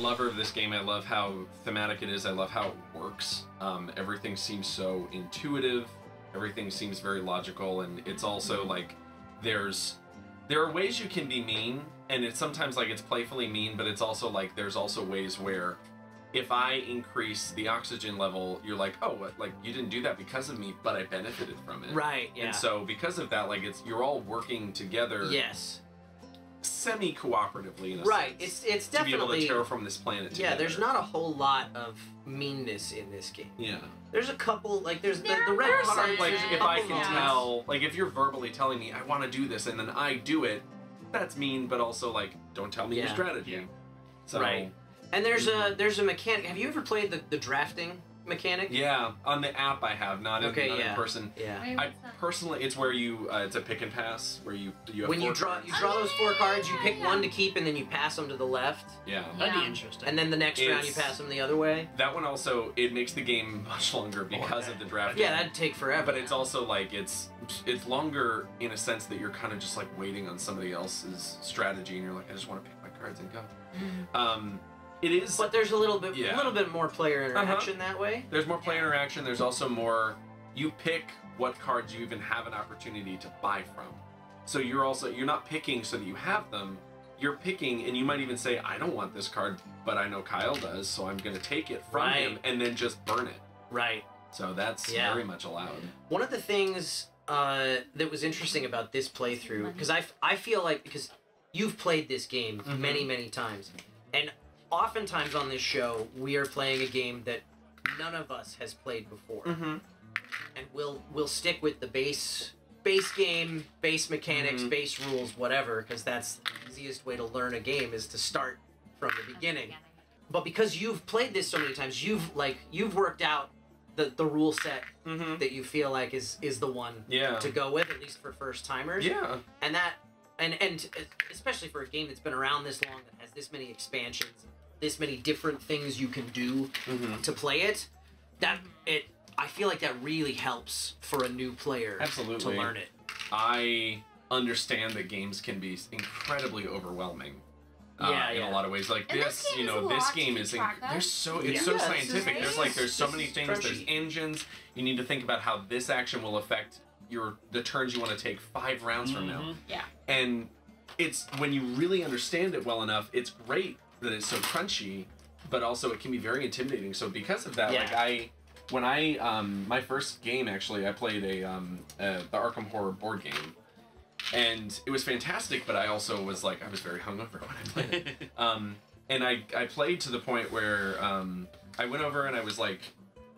lover of this game. I love how thematic it is. I love how it works. Everything seems so intuitive. Everything seems very logical, and it's also like there are ways you can be mean, and it's sometimes like it's playfully mean, but it's also like there's also ways where if I increase the oxygen level, you're like, oh, what? Like you didn't do that because of me, but I benefited from it. Right. Yeah. And so because of that, like you're all working together. Yes. Semi-cooperatively in a right. sense. It's definitely to be able to terraform this planet together. Yeah. There's not a whole lot of meanness in this game. Yeah. There's a couple like there's the red There are card. some, like if I can moments. tell, like if you're verbally telling me I want to do this and then I do it, that's mean, but also like don't tell me your strategy. Yeah. So. Right. And there's a mechanic. Have you ever played the drafting mechanic? Yeah, on the app I have, not in person. Yeah. I personally, it's where you, it's a pick and pass where you have when you draw those 4 cards, you pick one to keep and then you pass them to the left. Yeah. That'd be interesting. And then the next round you pass them the other way. That one also, it makes the game much longer because of the drafting. Yeah, that'd take forever. But it's also like it's longer in a sense that you're kind of just like waiting on somebody else's strategy and you're like, I just want to pick my cards and go. It is, but there's a little bit more player interaction that way. There's more player interaction. There's also more. You pick what cards you even have an opportunity to buy from. So you're not picking so that you have them. You're picking, and you might even say, I don't want this card, but I know Kyle does, so I'm going to take it from him and then just burn it. Right. So that's very much allowed. One of the things that was interesting about this playthrough, because I feel like because you've played this game many times, and oftentimes on this show, we are playing a game that none of us has played before. And we'll stick with the base game, base mechanics, base rules, whatever, because that's the easiest way to learn a game is to start from the beginning. But because you've played this so many times, you've worked out the rule set that you feel like is the one to go with, at least for first timers. Yeah. And that and especially for a game that's been around this long, that has this many expansions, this many different things you can do to play it, I feel like that really helps for a new player to learn it. I understand that games can be incredibly overwhelming in a lot of ways. Like this game is it's so scientific. There's so many things. There's engines. You need to think about how this action will affect the turns you want to take 5 rounds from now. Yeah. And it's when you really understand it well enough, it's great that it's so crunchy, but also it can be very intimidating. So because of that, my first game actually, I played the Arkham Horror board game, and it was fantastic. But I also was like, I was very hungover when I played it, and I played to the point where I went over and I was like,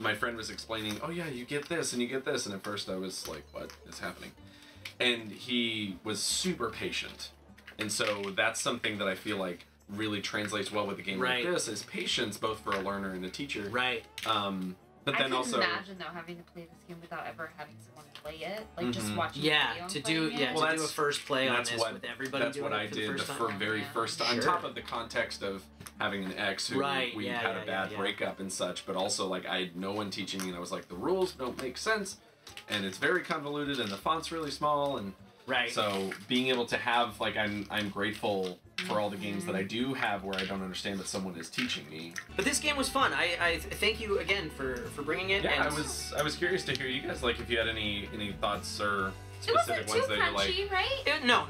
my friend was explaining, oh yeah, you get this and you get this, and at first I was like, what is happening? And he was super patient, and so that's something that I feel like really translates well with a game like this, is patience, both for a learner and a teacher. Right. But then I can imagine though having to play this game without ever having someone play it, like just watching. To do a first play on this with everybody. That's what I did the very first time. On top of the context of having an ex who we had a bad breakup and such, but also like I had no one teaching me, and I was like, the rules don't make sense, and it's very convoluted, and the font's really small, and so being able to have I'm grateful for all the games that I do have where I don't understand, but someone is teaching me. But this game was fun. I thank you again for bringing it. Yeah, I was curious to hear you guys, like, if you had any thoughts or specific ones that you like. It wasn't too crunchy, right? No,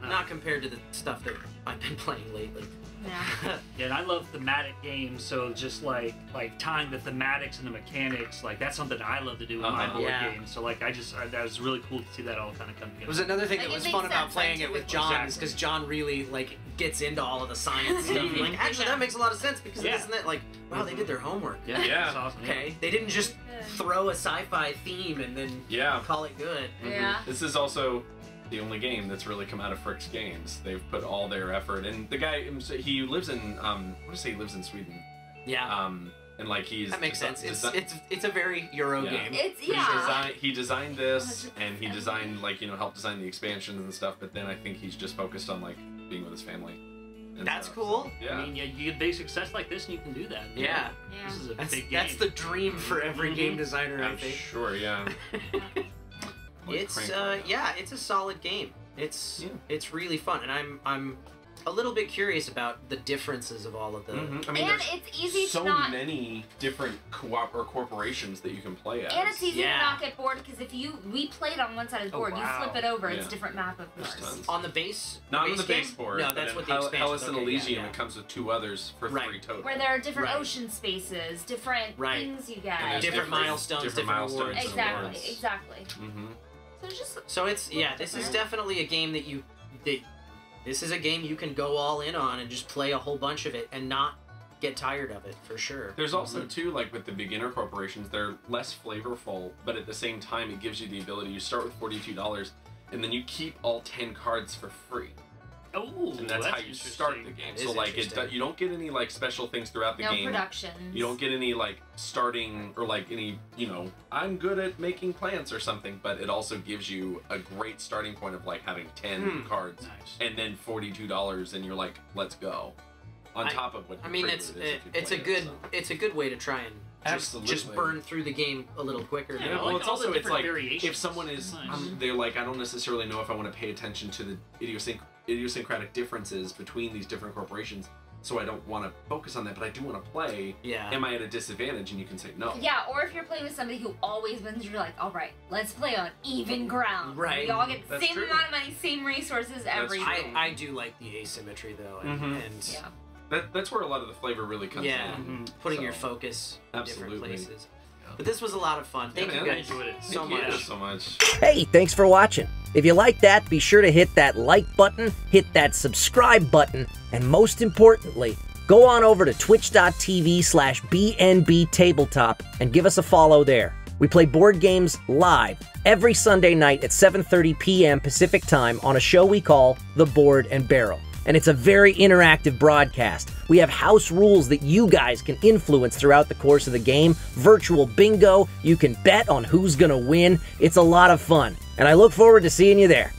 not compared to the stuff that I've been playing lately. Yeah. Yeah, and I love thematic games, so just like tying the thematics and the mechanics, like that's something I love to do in my board games. So like that was really cool to see that all kind of come together. It was another thing that was fun about playing it with John, is because John really gets into all of the science stuff. Like, actually, that makes a lot of sense because isn't that like, wow, they did their homework. Yeah, that's awesome. Okay, they didn't just throw a sci-fi theme and then call it good. Yeah. This is also the only game that's really come out of FryxGames. They've put all their effort, and the guy, he lives in I want to say he lives in Sweden. Yeah. And like that makes sense. It's a very Euro game. He designed this, and he designed helped design the expansions and stuff. But then I think he's just focused on like being with his family. And that's cool. Yeah. I mean, you get big success like this, and you can do that. Yeah. This is a big game. That's the dream for every game designer, I think. Sure. Yeah. It's a solid game. It's really fun, and a little bit curious about the differences of all of them. I mean, and there's it's easy so to not. many different co-op or corporations that you can play as. And it's easy Yeah. to not get bored because if we played on one side of the board, you flip it over, it's Yeah. a different map of There's Mars. tons. On the base, Not on the game? base board. No, but that's in what the expansion. Hellas and okay, Elysium, yeah. it comes with 2 others for 3 total. Where there are different Right. ocean spaces, different Right. things you And get. there's different milestones, different milestones awards. and Exactly, awards. exactly. Mm-hmm. So it's just So it's this is definitely a game that this is a game you can go all in on and just play a whole bunch of it and not get tired of it for sure. There's also too, like with the beginner corporations, they're less flavorful, but at the same time, it gives you the ability. You start with $42, and then you keep all 10 cards for free. Oh, And that's how you start the game. That So is like interesting. you don't get any like special things throughout the no game. productions. You don't get any like starting or like any, I'm good at making plants or something, but it also gives you a great starting point of like having 10 cards Nice. and then $42 and you're like, let's go. On top of what I mean, it's a good way to try and just Absolutely. burn through the game a little quicker. Yeah, Yeah, I well, like it's all the also it's different like variations. if someone is Nice. they're like, I don't necessarily know if I want to pay attention to the idiosyncratic differences between these different corporations, so I don't want to focus on that, but I do want to play. Yeah. Am I at a disadvantage? And you can say no. Yeah, or if you're playing with somebody who always wins, you're like, all right, let's play on even ground. Right. We all get the That's same true. amount of money, same resources, everything. I do like the asymmetry though, and, and Yeah. That's where a lot of the flavor really comes yeah, in. putting your So, focus in different absolutely. places. But this was a lot of fun. Thank Yeah, you man. guys Enjoyed it. so Thank you much. so much. Hey, thanks for watching. If you like that, be sure to hit that like button, hit that subscribe button, and most importantly, go on over to twitch.tv/BNB Tabletop and give us a follow there. We play board games live every Sunday night at 7:30 p.m. Pacific Time on a show we call The Board and Barrel. And it's a very interactive broadcast. We have house rules that you guys can influence throughout the course of the game, virtual bingo, you can bet on who's gonna win. It's a lot of fun, and I look forward to seeing you there.